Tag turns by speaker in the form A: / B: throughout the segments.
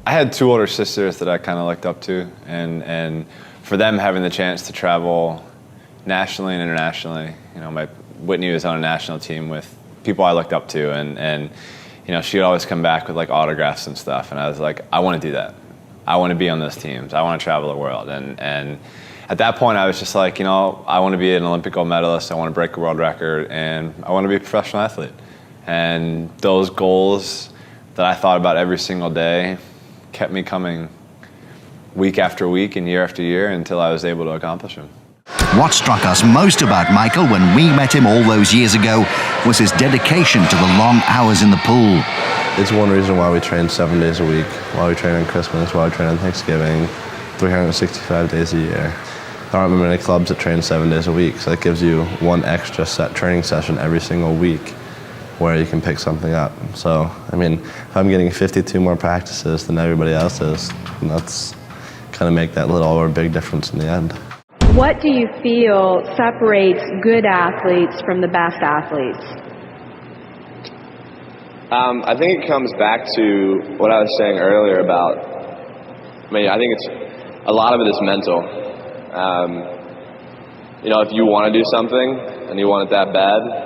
A: I had two older sisters that I kind of looked up to, and for them having the chance to travel nationally and internationally, you know, Whitney was on a national team with people I looked up to, and you know, she'd always come back with like autographs and stuff, and I was like, I want to do that. I want to be on those teams. I want to travel the world, and at that point, I was just like, you know, I want to be an Olympic gold medalist. I want to break a world record, and I want to be a professional athlete. And those goals that I thought about every single day kept me coming week after week and year after year until I was able to accomplish them.
B: What struck us most about Michael when we met him all those years ago was his dedication to the long hours in the pool.
C: It's one reason why we train 7 days a week, why we train on Christmas, why we train on Thanksgiving, 365 days a year. There aren't many clubs that train 7 days a week, so that gives you one extra set training session every single week where you can pick something up. So, I mean, if I'm getting 52 more practices than everybody else is, that's kind of make that little or big difference in the end.
D: What do you feel separates good athletes from the best athletes?
E: I think it comes back to what I was saying earlier about, I think a lot of it is mental. You know, if you want to do something and you want it that bad,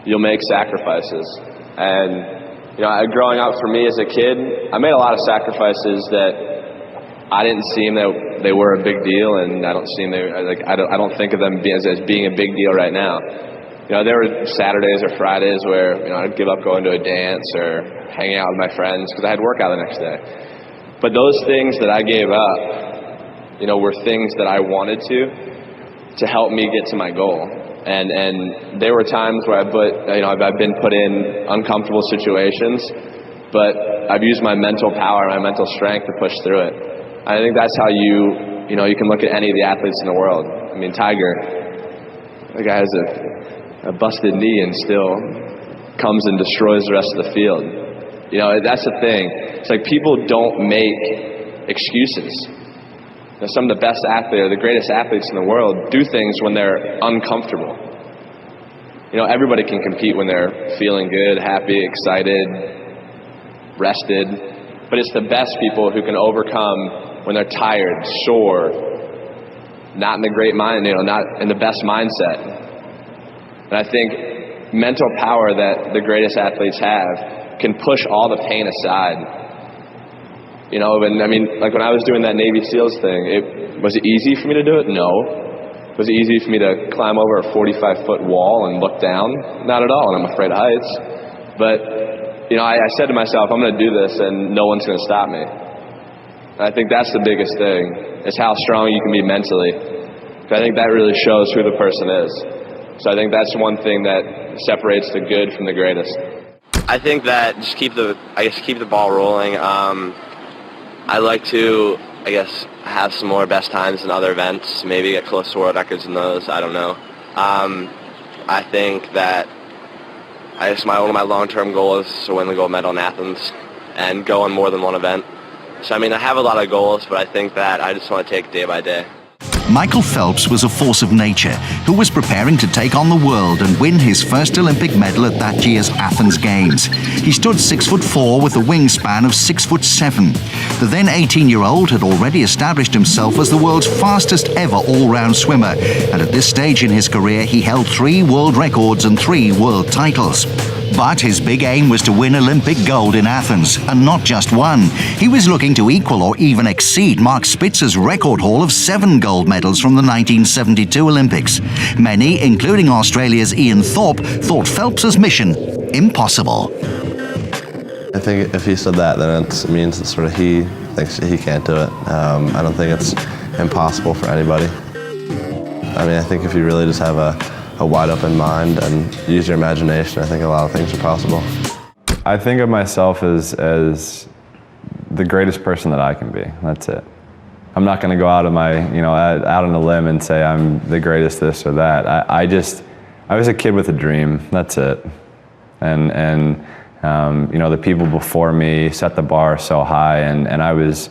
E: you'll make sacrifices. And, you know, growing up for me as a kid, I made a lot of sacrifices that I didn't seem that they were a big deal, and I don't think of them as being a big deal right now. You know, there were Saturdays or Fridays where, you know, I'd give up going to a dance or hanging out with my friends because I had workout the next day. But those things that I gave up, you know, were things that I wanted to help me get to my goal. And there were times where I've been put in uncomfortable situations, but I've used my mental power, my mental strength to push through it. I think that's how you can look at any of the athletes in the world. I mean, Tiger, the guy has a busted knee and still comes and destroys the rest of the field. You know, that's the thing. It's like people don't make excuses. You know, some of the best athletes, or the greatest athletes in the world, do things when they're uncomfortable. You know, everybody can compete when they're feeling good, happy, excited, rested. But it's the best people who can overcome when they're tired, sore, not in the great mind, you know, not in the best mindset. And I think mental power that the greatest athletes have can push all the pain aside. You know, and I mean, like when I was doing that Navy SEALs thing, was it easy for me to do it? No. Was it easy for me to climb over a 45-foot wall and look down? Not at all, and I'm afraid of heights. But, you know, I said to myself, I'm going to do this and no one's going to stop me. And I think that's the biggest thing, is how strong you can be mentally. I think that really shows who the person is. So I think that's one thing that separates the good from the greatest.
F: I think that just keep the ball rolling. I like to, have some more best times in other events, maybe get close to world records in those, I don't know. I think that one of my long-term goals is to win the gold medal in Athens and go on more than one event. So, I mean, I have a lot of goals, but I think that I just want to take it day by day.
B: Michael Phelps was a force of nature who was preparing to take on the world and win his first Olympic medal at that year's Athens Games. He stood 6'4" with a wingspan of 6'7". The then 18-year-old had already established himself as the world's fastest ever all-round swimmer, and at this stage in his career he held 3 world records and 3 world titles. But his big aim was to win Olympic gold in Athens, and not just one. He was looking to equal or even exceed Mark Spitzer's record haul of 7 gold medals from the 1972 Olympics. Many, including Australia's Ian Thorpe, thought Phelps's mission impossible.
C: I think if he said that, then it means that sort of he thinks he can't do it. I don't think it's impossible for anybody. I mean, I think if you really just have a wide open mind and use your imagination, I think a lot of things are possible.
A: I think of myself as the greatest person that I can be. That's it. I'm not going to go out on a limb and say I'm the greatest this or that. I was a kid with a dream. That's it. And the people before me set the bar so high, and I was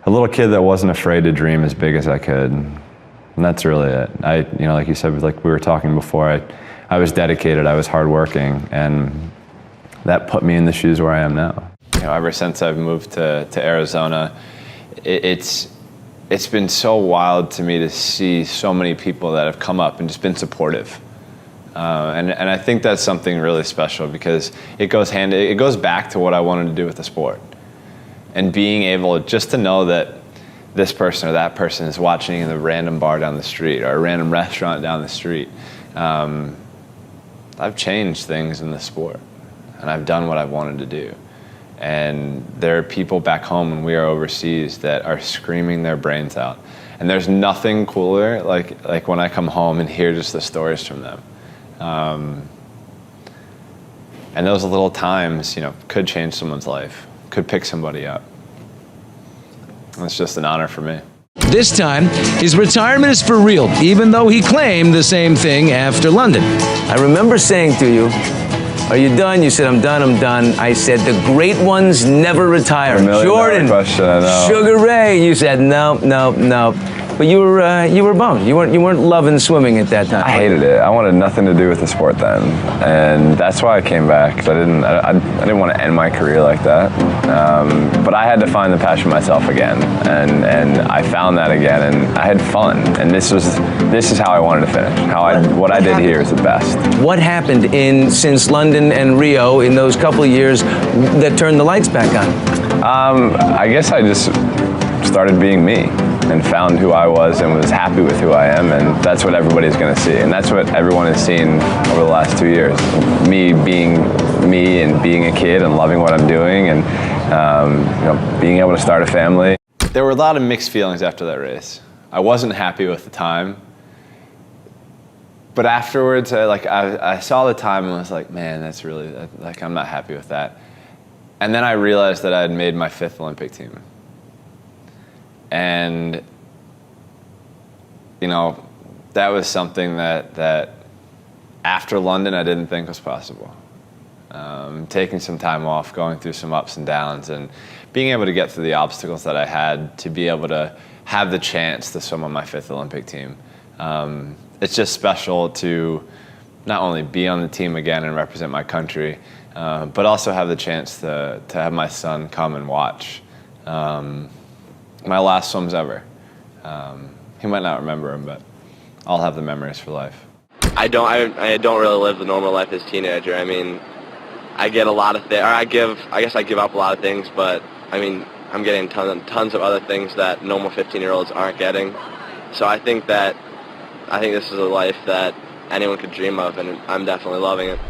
A: a little kid that wasn't afraid to dream as big as I could. And that's really it. Like you said, like we were talking before, I was dedicated, I was hardworking, and that put me in the shoes where I am now. ever since I've moved to Arizona, it's been so wild to me to see so many people that have come up and just been supportive. And I think that's something really special, because it goes back to what I wanted to do with the sport. And being able just to know that this person or that person is watching in the random bar down the street or a random restaurant down the street. I've changed things in the sport, and I've done what I wanted to do. And there are people back home when we are overseas that are screaming their brains out. And there's nothing cooler like when I come home and hear just the stories from them. And those little times, could change someone's life, could pick somebody up. It's just an honor for me.
G: This time, his retirement is for real, even though he claimed the same thing after London.
H: I remember saying to you, "Are you done?" You said, "I'm done, I'm done." I said, "The great ones never retire." Jordan,
A: question, I know.
H: Sugar Ray, you said, "No, no, no." But you were bummed. You weren't loving swimming at that time.
A: I hated it. I wanted nothing to do with the sport then, and that's why I came back. I didn't want to end my career like that, but I had to find the passion myself again, and I found that again, and I had fun. And this is how I wanted to finish. What I did here is the best.
H: What happened since London and Rio in those couple of years that turned the lights back on?
A: I guess I just started being me and found who I was and was happy with who I am, and that's what everybody's going to see, and that's what everyone has seen over the last 2 years. Me being me and being a kid and loving what I'm doing, and being able to start a family. There were a lot of mixed feelings after that race. I wasn't happy with the time, but afterwards, I saw the time and was like, man, that's really, I'm not happy with that. And then I realized that I had made my 5th Olympic team. And, that was something that after London I didn't think was possible. Taking some time off, going through some ups and downs, and being able to get through the obstacles that I had to be able to have the chance to swim on my 5th Olympic team. It's just special to not only be on the team again and represent my country, but also have the chance to have my son come and watch. My last swims ever. He might not remember them, but I'll have the memories for life.
F: I don't really live the normal life as a teenager. I mean, I get a lot of things, I guess I give up a lot of things, but I mean, I'm getting tons of other things that normal 15-year-olds aren't getting. So I think this is a life that anyone could dream of, and I'm definitely loving it.